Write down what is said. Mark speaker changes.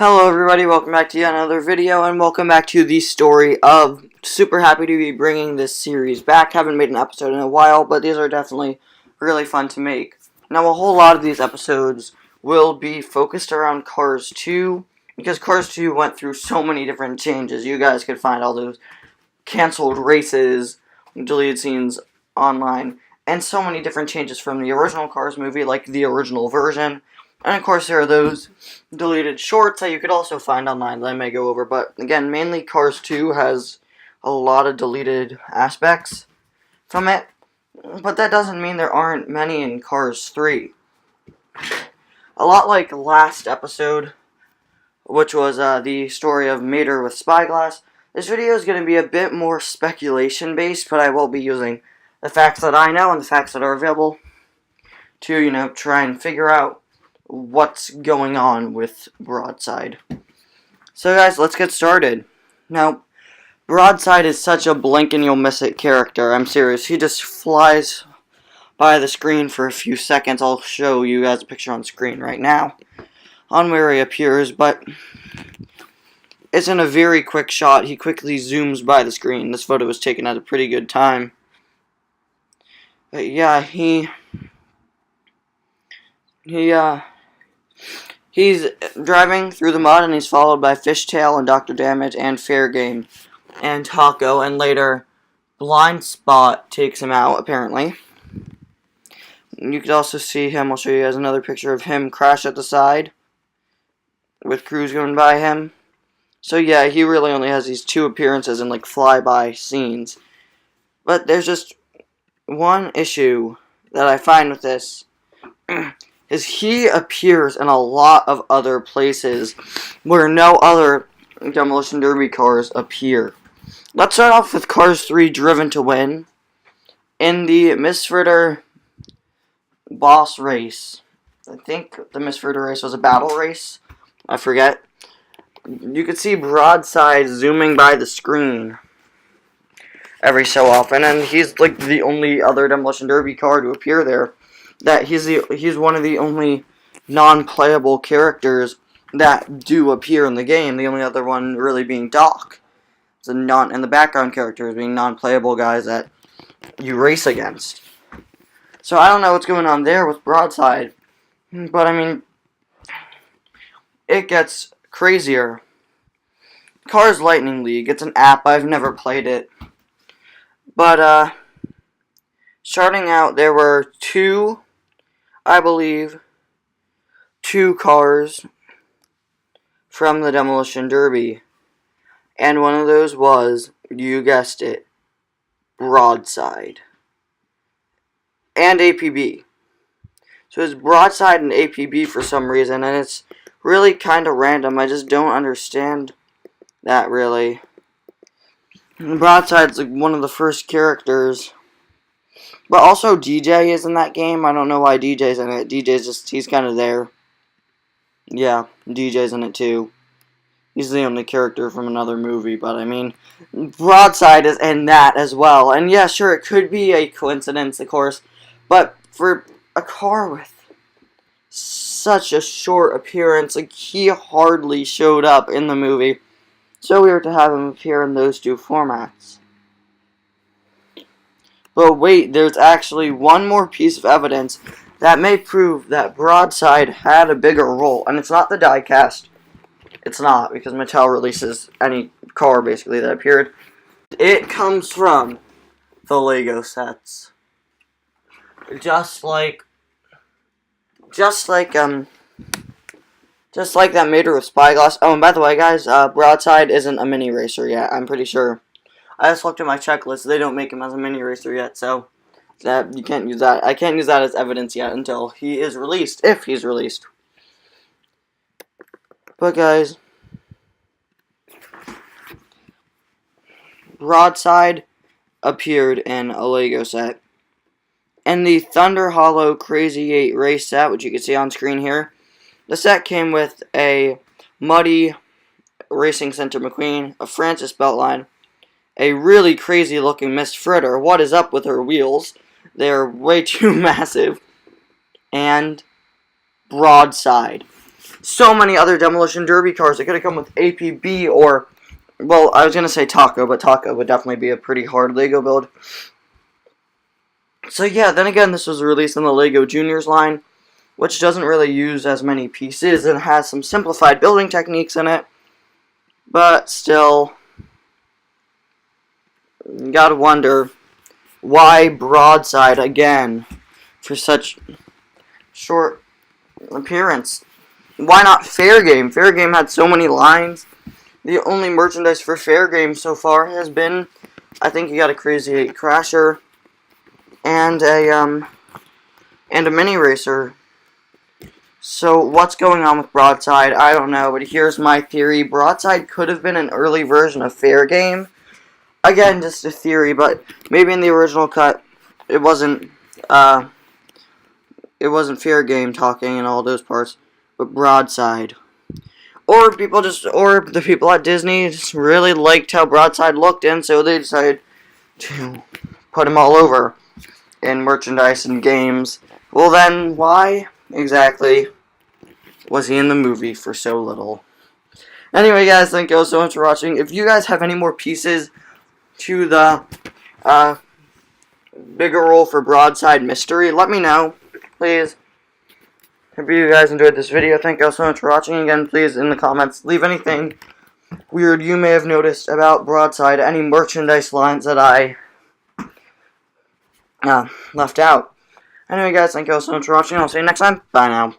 Speaker 1: Hello everybody, welcome back to yet another video, and welcome back to the story of. Super happy to be bringing this series back. Haven't made an episode in a while, but these are definitely really fun to make. Now, a whole lot of these episodes will be focused around Cars 2, because Cars 2 went through so many different changes. You guys could find all those canceled races, deleted scenes online, and so many different changes from the original Cars movie, like the original version. And of course there are those deleted shorts that you could also find online that I may go over. But again, mainly Cars 2 has a lot of deleted aspects from it. But that doesn't mean there aren't many in Cars 3. A lot like last episode, which was the story of Mater with Spyglass. This video is going to be a bit more speculation based, but I will be using the facts that I know and the facts that are available to, try and figure out what's going on with Broadside. So guys, let's get started. Now, Broadside is such a blink and you'll miss it character. I'm serious. He just flies by the screen for a few seconds. I'll show you guys a picture on screen right now on where he appears, but it's in a very quick shot. He quickly zooms by the screen. This photo was taken at a pretty good time. But yeah, he's driving through the mud, and he's followed by Fishtail and Dr. Damage and Fair Game and Taco, and later Blind Spot takes him out, apparently. You could also see him, I'll show you guys another picture of him crash at the side with crews going by him. So yeah, he really only has these two appearances in like flyby scenes. But there's just one issue that I find with this. Is he appears in a lot of other places where no other Demolition Derby cars appear. Let's start off with Cars 3 Driven to Win. In the Misfritter boss race, I think the Misfritter race was a battle race, I forget. You could see Broadside zooming by the screen every so often, and he's like the only other Demolition Derby car to appear there. That he's one of the only non-playable characters that do appear in the game. The only other one really being Doc. And the background characters being non-playable guys that you race against. So I don't know what's going on there with Broadside, but I mean, it gets crazier. Cars Lightning League. It's an app. I've never played it, but starting out there were two cars from the Demolition Derby. And one of those was, you guessed it, Broadside. And APB. So it's Broadside and APB for some reason, and it's really kind of random. I just don't understand that, really. Broadside's like one of the first characters. But also DJ is in that game. I don't know why DJ's in it. He's kind of there. Yeah, DJ's in it too. He's the only character from another movie, but I mean, Broadside is in that as well. And yeah, sure, it could be a coincidence, of course, but for a car with such a short appearance, like, he hardly showed up in the movie. So weird to have him appear in those two formats. But wait, there's actually one more piece of evidence that may prove that Broadside had a bigger role. And it's not the diecast. It's not, because Mattel releases any car, basically, that appeared. It comes from the Lego sets. Just like that Mater with Spyglass. Oh, and by the way, guys, Broadside isn't a mini racer yet, I'm pretty sure. I just looked at my checklist. They don't make him as a mini racer yet, so that you can't use that. I can't use that as evidence yet until he is released, if he's released. But guys, Broadside appeared in a Lego set. And the Thunder Hollow Crazy 8 race set, which you can see on screen here, the set came with a Muddy Racing Center McQueen, a Francis Beltline, a really crazy looking Miss Fritter. What is up with her wheels? They're way too massive. And Broadside. so many other Demolition Derby cars. It could have come with APB or, well, I was going to say Taco, but Taco would definitely be a pretty hard Lego build. So yeah, then again, this was released in the Lego Juniors line, which doesn't really use as many pieces and has some simplified building techniques in it. But still, you gotta wonder, why Broadside again for such short appearance? Why not Fair Game? Fair Game had so many lines. The only merchandise for Fair Game so far has been, I think you got a Crazy 8 Crasher and a mini racer. So what's going on with Broadside? I don't know, but here's my theory. Broadside could have been an early version of Fair Game. Again, just a theory, but maybe in the original cut it wasn't Fair Game talking and all those parts, but Broadside. Or the people at Disney just really liked how Broadside looked, and so they decided to put him all over in merchandise and games. Well then, why exactly was he in the movie for so little? Anyway, guys, thank you all so much for watching. If you guys have any more pieces to the bigger role for Broadside Mystery, let me know, please. Hope you guys enjoyed this video. Thank you all so much for watching. Again, please, in the comments, leave anything weird you may have noticed about Broadside, any merchandise lines that I left out. Anyway, guys, thank you all so much for watching. I'll see you next time. Bye now.